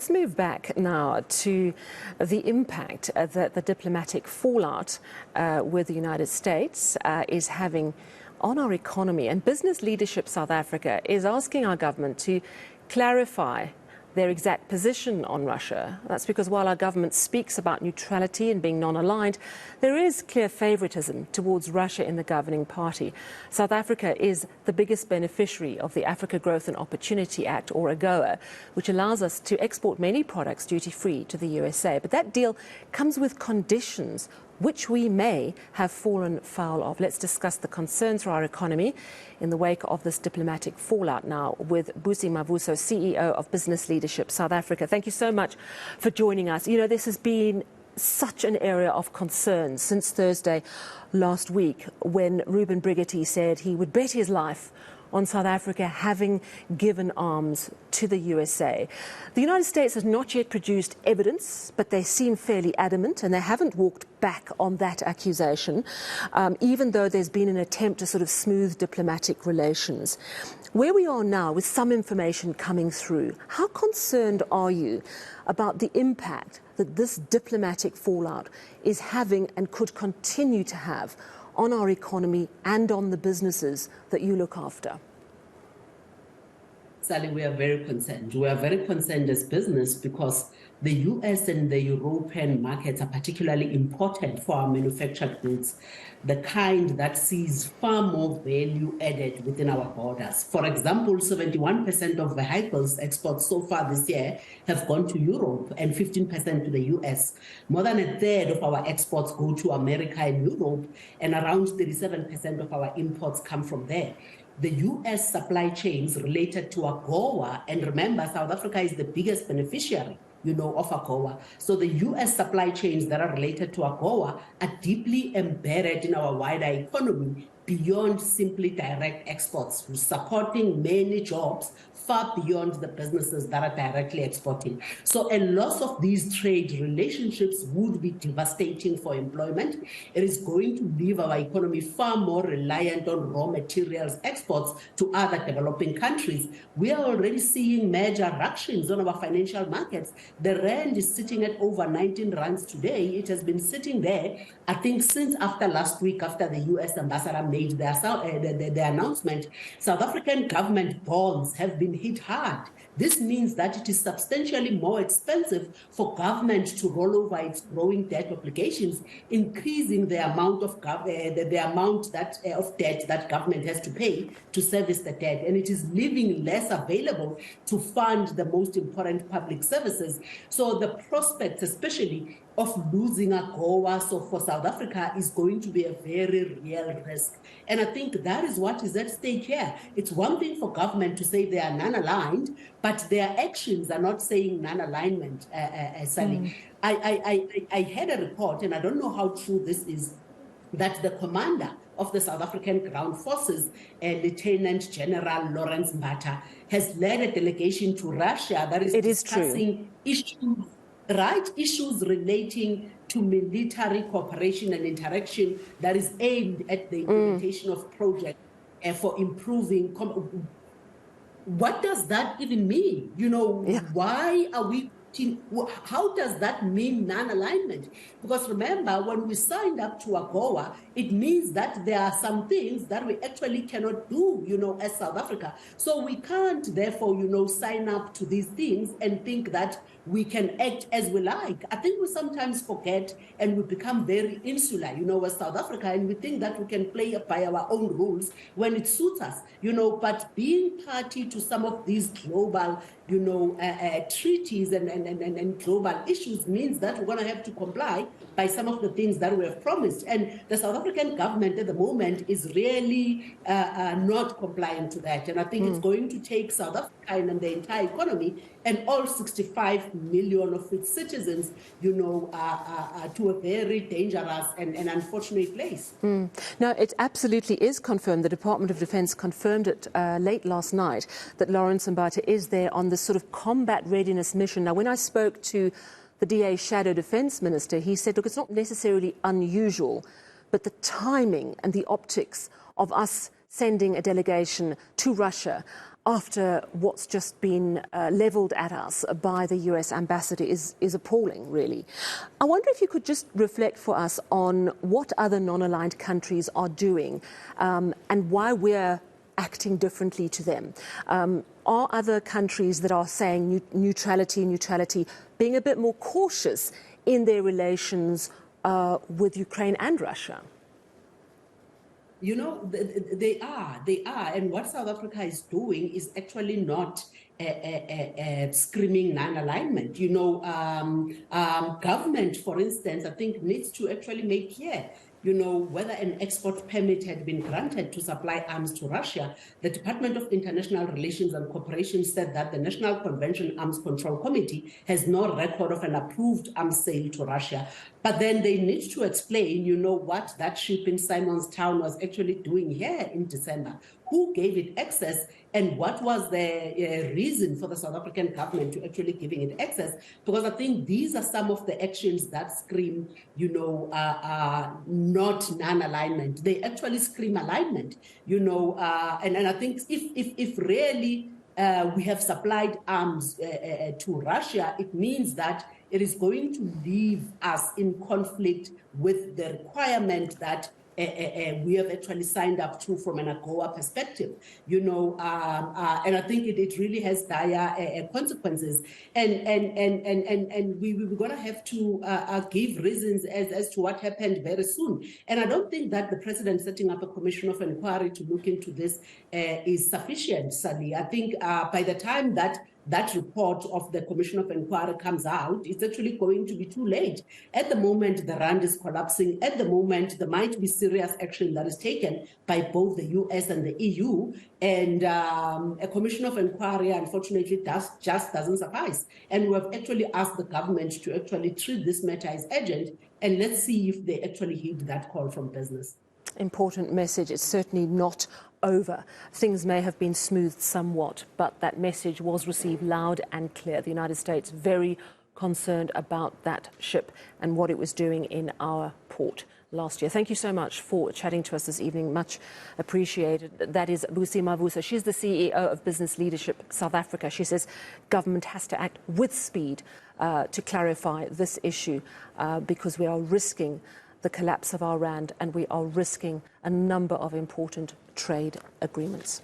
let's move back now to the impact that the diplomatic fallout with the United States is having on our economy. And Business Leadership South Africa is asking our government to clarify their exact position on Russia. That's because while our government speaks about neutrality and being non-aligned, there is clear favouritism towards Russia in the governing party. South Africa is the biggest beneficiary of the Africa Growth and Opportunity Act, or AGOA, which allows us to export many products duty-free to the USA. But that deal comes with conditions which we may have fallen foul of. Let's discuss the concerns for our economy in the wake of this diplomatic fallout now with Busi Mavuso, CEO of Business Leadership South Africa. Thank you so much for joining us. You know, this has been such an area of concern since Thursday last week when Ruben Brigety said he would bet his life on South Africa having given arms to the USA. The United States has not yet produced evidence, but they seem fairly adamant, and they haven't walked back on that accusation, even though there's been an attempt to sort of smooth diplomatic relations. Where we are now, with some information coming through, how concerned are you about the impact that this diplomatic fallout is having and could continue to have on our economy and on the businesses that you look after? Sally, we are very concerned. We are very concerned as business because the US and the European markets are particularly important for our manufactured goods, the kind that sees far more value added within our borders. For example, 71% of vehicles exports so far this year have gone to Europe and 15% to the US. More than a third of our exports go to America and Europe, and around 37% of our imports come from there. The US supply chains related to AGOA, and remember, South Africa is the biggest beneficiary, of AGOA. So the US supply chains that are related to AGOA are deeply embedded in our wider economy beyond simply direct exports, supporting many jobs far beyond the businesses that are directly exporting. So a loss of these trade relationships would be devastating for employment. It is going to leave our economy far more reliant on raw materials exports to other developing countries. We are already seeing major ructions on our financial markets. The rand is sitting at over 19 rands today. It has been sitting there, I think, since after last week, after the US ambassador made their announcement. South African government bonds have been hit hard. This means that it is substantially more expensive for government to roll over its growing debt obligations, increasing the amount of of debt that government has to pay to service the debt, and it is leaving less available to fund the most important public services. So the prospects, especially of losing AGOA, so for South Africa, is going to be a very real risk. And I think that is what is at stake here. It's one thing for government to say they are non-aligned, but their actions are not saying non-alignment, Sally. I had a report, and I don't know how true this is, that the commander of the South African Ground Forces, Lieutenant General Lawrence Mbata, has led a delegation to Russia that is discussing issues relating to military cooperation and interaction that is aimed at the implementation of projects for improving. What does that even mean? Why are we? How does that mean non-alignment? Because remember, when we signed up to AGOA, it means that there are some things that we actually cannot do, as South Africa. So we can't, therefore, sign up to these things and think that we can act as we like. I think we sometimes forget and we become very insular, as South Africa, and we think that we can play by our own rules when it suits us, but being party to some of these global, treaties and global issues means that we're going to have to comply by some of the things that we have promised. And the South African government at the moment is really not compliant to that. And I think it's going to take South Africa and the entire economy and all 65 million of its citizens, to a very dangerous and unfortunate place. No, it absolutely is confirmed. The Department of Defense confirmed it late last night that Lawrence Mbata is there on this sort of combat readiness mission. Now, when I spoke to the DA's Shadow Defense Minister, he said, look, it's not necessarily unusual, but the timing and the optics of us sending a delegation to Russia after what's just been levelled at us by the US ambassador is appalling, really. I wonder if you could just reflect for us on what other non-aligned countries are doing and why we're acting differently to them. Are other countries that are saying neutrality, being a bit more cautious in their relations with Ukraine and Russia? You know, they are. And what South Africa is doing is actually not screaming non-alignment. You know, government, for instance, I think needs to actually make clear, you know, whether an export permit had been granted to supply arms to Russia. The Department of International Relations and Cooperation said that the National Convention Arms Control Committee has no record of an approved arms sale to Russia. But then they need to explain, you know, what that ship in Simonstown was actually doing here in December. Who gave it access, and what was the reason for the South African government to actually giving it access? Because I think these are some of the actions that scream, you know, not non-alignment. They actually scream alignment, you know, and I think if really we have supplied arms to Russia, it means that it is going to leave us in conflict with the requirement that we have actually signed up to from an AGOA perspective, you know, and I think it really has dire consequences, and we're going to have to give reasons as to what happened very soon. And I don't think that the president setting up a commission of inquiry to look into this is sufficient, Sally. I think by the time that report of the Commission of Inquiry comes out, it's actually going to be too late. At the moment, the rand is collapsing. At the moment, there might be serious action that is taken by both the US and the EU, and a Commission of Inquiry, unfortunately, just doesn't suffice. And we have actually asked the government to actually treat this matter as urgent, and let's see if they actually heed that call from business. Important message. It's certainly not over. Things may have been smoothed somewhat, but that message was received loud and clear. The United States very concerned about that ship and what it was doing in our port last year. Thank you so much for chatting to us this evening. Much appreciated. That is Busi Mavuso. She's the CEO of Business Leadership South Africa. She says government has to act with speed to clarify this issue because we are risking the collapse of our rand and we are risking a number of important trade agreements.